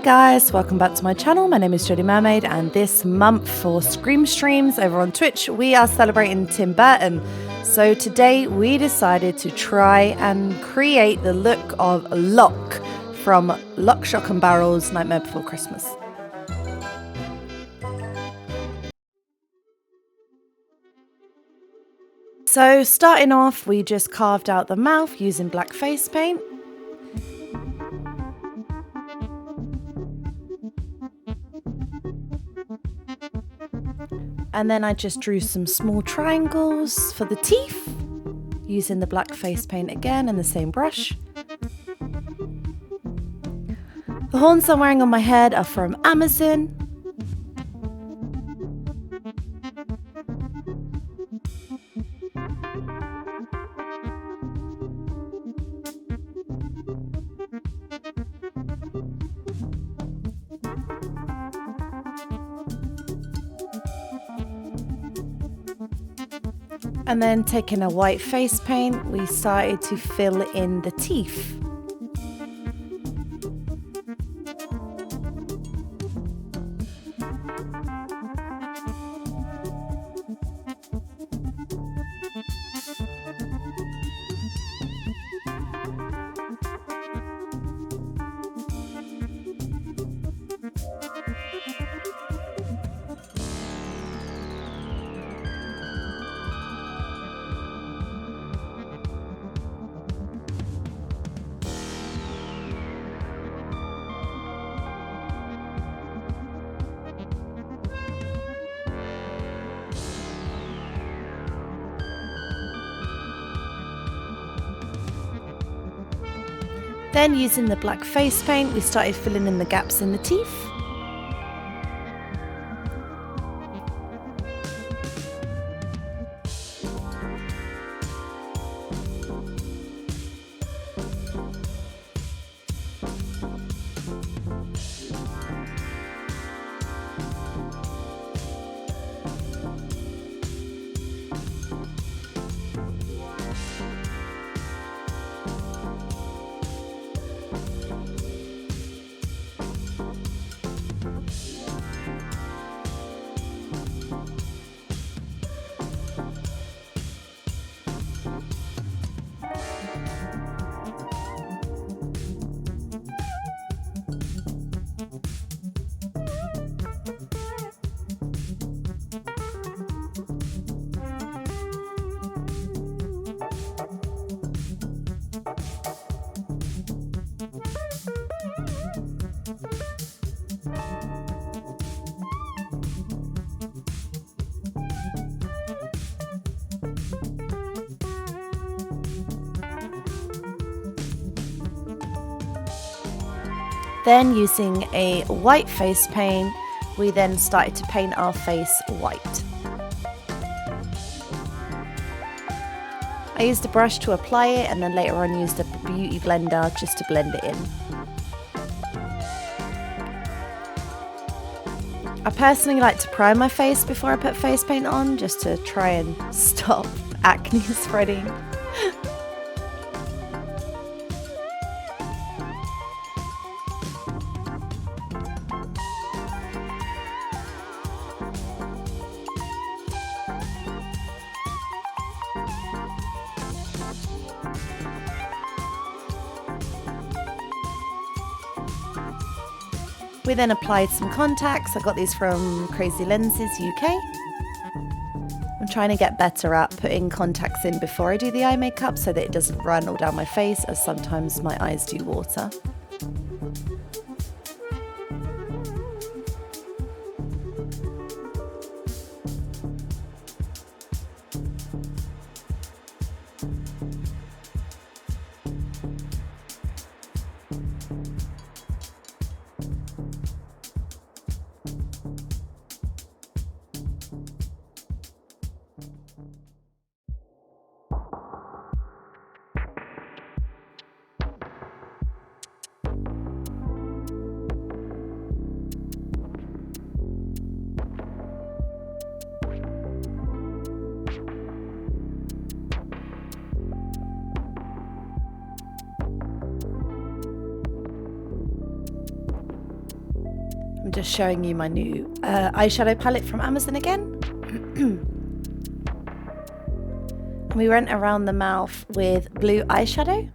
guys, welcome back to my channel. My name is Jodie Mermaid, and this month for Scream Streams over on Twitch, we are celebrating Tim Burton. So today we decided to try and create the look of Lock from Lock, Shock and Barrel's Nightmare Before Christmas. So starting off, we just carved out the mouth using black face paint. And then I just drew some small triangles for the teeth using the black face paint again and the same brush. The horns I'm wearing on my head are from Amazon. And then taking a white face paint, we started to fill in the teeth. Then using the black face paint, we started filling in the gaps in the teeth. Then using a white face paint, we then started to paint our face white. I used a brush to apply it and then later on used a beauty blender just to blend it in. I personally like to prime my face before I put face paint on, just to try and stop acne spreading. We then applied some contacts. I got these from Crazy Lenses UK. I'm trying to get better at putting contacts in before I do the eye makeup so that it doesn't run all down my face, as sometimes my eyes do water. I'm just showing you my new eyeshadow palette from Amazon again. We went around the mouth with blue eyeshadow.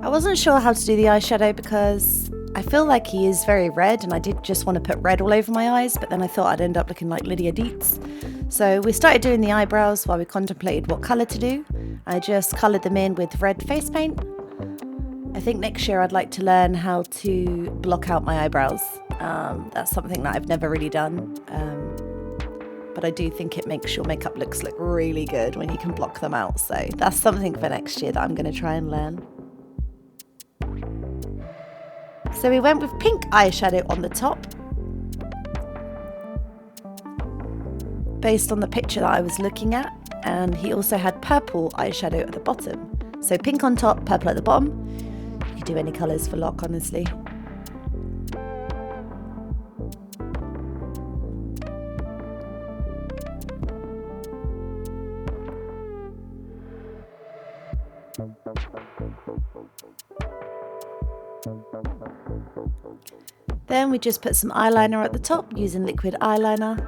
I wasn't sure how to do the eyeshadow because I feel like he is very red, and I did just want to put red all over my eyes, but then I thought I'd end up looking like Lydia Dietz. So we started doing the eyebrows while we contemplated what colour to do. I just coloured them in with red face paint. I think next year I'd like to learn how to block out my eyebrows. That's something that I've never really done. But I do think it makes your makeup looks look really good when you can block them out. So that's something for next year that I'm going to try and learn. So we went with pink eyeshadow on the top, based on the picture that I was looking at, and he also had purple eyeshadow at the bottom. So pink on top, purple at the bottom. You could do any colours for lock, honestly. Then we just put some eyeliner at the top using liquid eyeliner.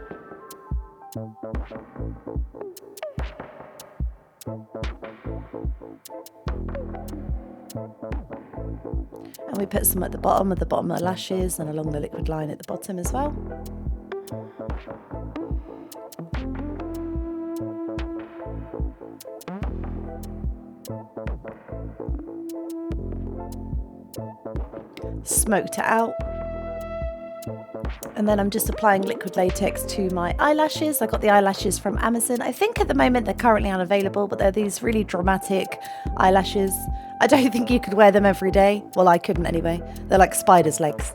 And we put some at the bottom of the lashes and along the liquid line at the bottom as well. Smoked it out. And then I'm just applying liquid latex to my eyelashes. I got the eyelashes from Amazon. I think at the moment they're currently unavailable, but they're these really dramatic eyelashes. I don't think you could wear them every day. Well, I couldn't anyway. They're like spider's legs.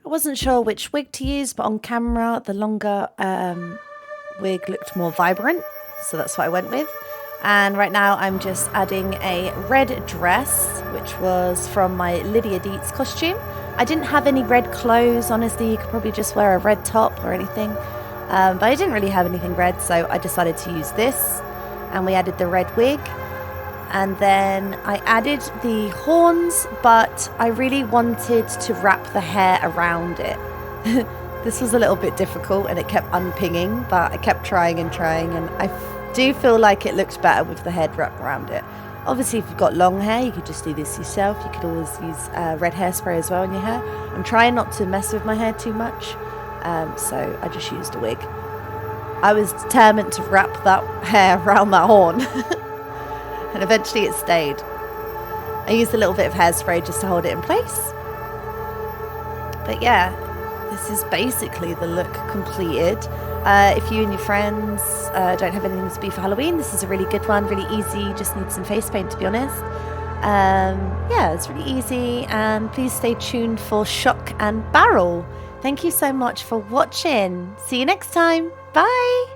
I wasn't sure which wig to use, but on camera the longer wig looked more vibrant, so that's what I went with. And right now I'm just adding a red dress, which was from my Lydia Dietz costume. I didn't have any red clothes, honestly. You could probably just wear a red top or anything, but I didn't really have anything red, so I decided to use this. And we added the red wig. And then I added the horns, but I really wanted to wrap the hair around it. This was a little bit difficult and it kept unpinging, but I kept trying, and I do feel like it looks better with the head wrapped around it. Obviously, if you've got long hair, you could just do this yourself. You could always use red hairspray as well in your hair. I'm trying not to mess with my hair too much, so I just used a wig. I was determined to wrap that hair around that horn. And eventually it stayed. I used a little bit of hairspray just to hold it in place. But yeah, this is basically the look completed. If you and your friends don't have anything to be for Halloween, this is a really good one, really easy. You just need some face paint, to be honest. Yeah, it's really easy. And please stay tuned for Shock and Barrel. Thank you so much for watching. See you next time. Bye.